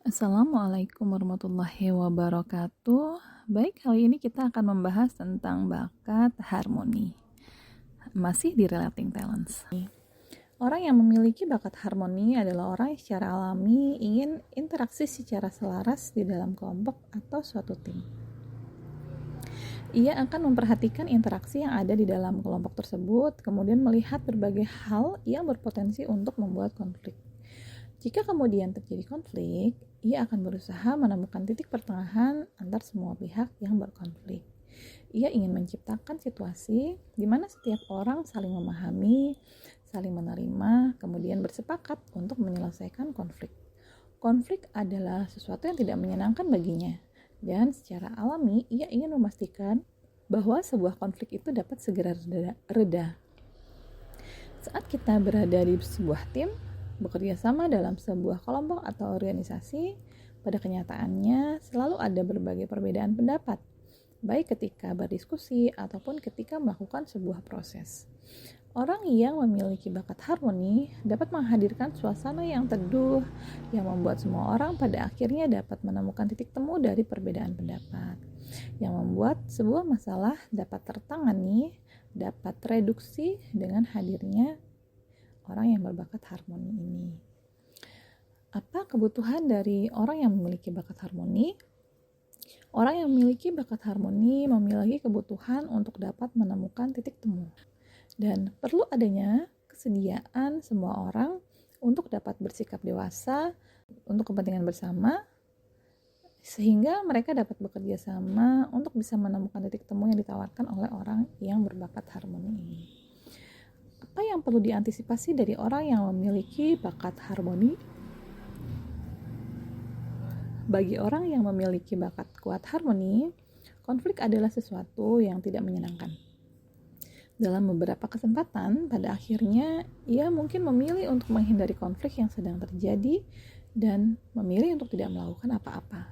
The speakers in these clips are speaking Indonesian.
Assalamualaikum warahmatullahi wabarakatuh. Baik, kali ini kita akan membahas tentang bakat harmoni. Masih di Relating Talents. Orang yang memiliki bakat harmoni adalah orang yang secara alami ingin interaksi secara selaras di dalam kelompok atau suatu tim. Ia akan memperhatikan interaksi yang ada di dalam kelompok tersebut, kemudian melihat berbagai hal yang berpotensi untuk membuat konflik. Jika kemudian terjadi konflik, ia akan berusaha menemukan titik pertengahan antar semua pihak yang berkonflik. Ia ingin menciptakan situasi di mana setiap orang saling memahami, saling menerima, kemudian bersepakat untuk menyelesaikan konflik. Konflik adalah sesuatu yang tidak menyenangkan baginya, dan secara alami ia ingin memastikan bahwa sebuah konflik itu dapat segera reda. Saat kita berada di sebuah tim, bekerja sama dalam sebuah kelompok atau organisasi, pada kenyataannya selalu ada berbagai perbedaan pendapat, baik ketika berdiskusi ataupun ketika melakukan sebuah proses. Orang yang memiliki bakat harmoni dapat menghadirkan suasana yang teduh, yang membuat semua orang pada akhirnya dapat menemukan titik temu dari perbedaan pendapat, yang membuat sebuah masalah dapat tertangani, dapat reduksi dengan hadirnya orang yang berbakat harmoni ini. Apa kebutuhan dari orang yang memiliki bakat harmoni? Orang yang memiliki bakat harmoni memiliki kebutuhan untuk dapat menemukan titik temu. Dan perlu adanya kesediaan semua orang untuk dapat bersikap dewasa untuk kepentingan bersama, sehingga mereka dapat bekerja sama untuk bisa menemukan titik temu yang ditawarkan oleh orang yang berbakat harmoni ini. Apa yang perlu diantisipasi dari orang yang memiliki bakat harmoni? Bagi orang yang memiliki bakat kuat harmoni, konflik adalah sesuatu yang tidak menyenangkan. Dalam beberapa kesempatan, pada akhirnya ia mungkin memilih untuk menghindari konflik yang sedang terjadi dan memilih untuk tidak melakukan apa-apa.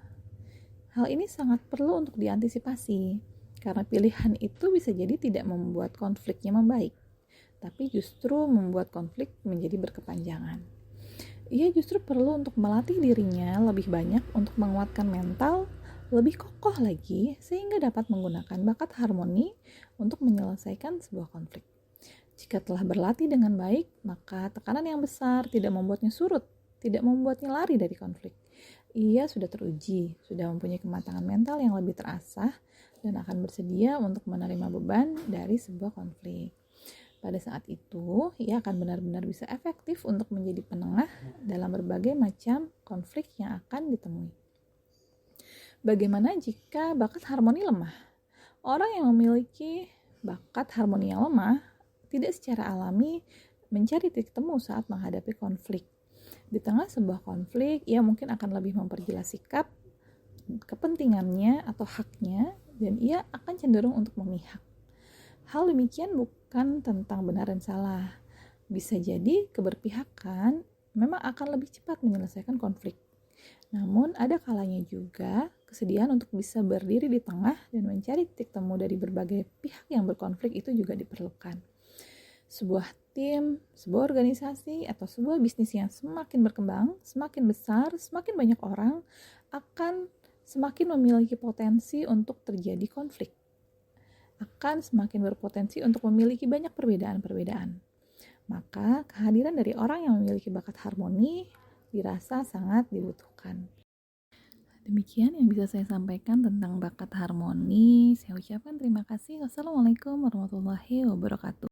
Hal ini sangat perlu untuk diantisipasi, karena pilihan itu bisa jadi tidak membuat konfliknya membaik, tapi justru membuat konflik menjadi berkepanjangan. Ia justru perlu untuk melatih dirinya lebih banyak untuk menguatkan mental, lebih kokoh lagi sehingga dapat menggunakan bakat harmoni untuk menyelesaikan sebuah konflik. Jika telah berlatih dengan baik, maka tekanan yang besar tidak membuatnya surut, tidak membuatnya lari dari konflik. Ia sudah teruji, sudah mempunyai kematangan mental yang lebih terasah dan akan bersedia untuk menerima beban dari sebuah konflik. Pada saat itu, ia akan benar-benar bisa efektif untuk menjadi penengah dalam berbagai macam konflik yang akan ditemui. Bagaimana jika bakat harmoni lemah? Orang yang memiliki bakat harmoni yang lemah tidak secara alami mencari titik temu saat menghadapi konflik. Di tengah sebuah konflik, ia mungkin akan lebih memperjelas sikap, kepentingannya atau haknya, dan ia akan cenderung untuk memihak. Hal demikian bukan tentang benar dan salah. Bisa jadi keberpihakan memang akan lebih cepat menyelesaikan konflik. Namun ada kalanya juga kesediaan untuk bisa berdiri di tengah dan mencari titik temu dari berbagai pihak yang berkonflik itu juga diperlukan. Sebuah tim, sebuah organisasi, atau sebuah bisnis yang semakin berkembang, semakin besar, semakin banyak orang akan semakin memiliki potensi untuk terjadi konflik. Akan semakin berpotensi untuk memiliki banyak perbedaan-perbedaan. Maka kehadiran dari orang yang memiliki bakat harmoni dirasa sangat dibutuhkan. Demikian yang bisa saya sampaikan tentang bakat harmoni. Saya ucapkan terima kasih. Wassalamualaikum warahmatullahi wabarakatuh.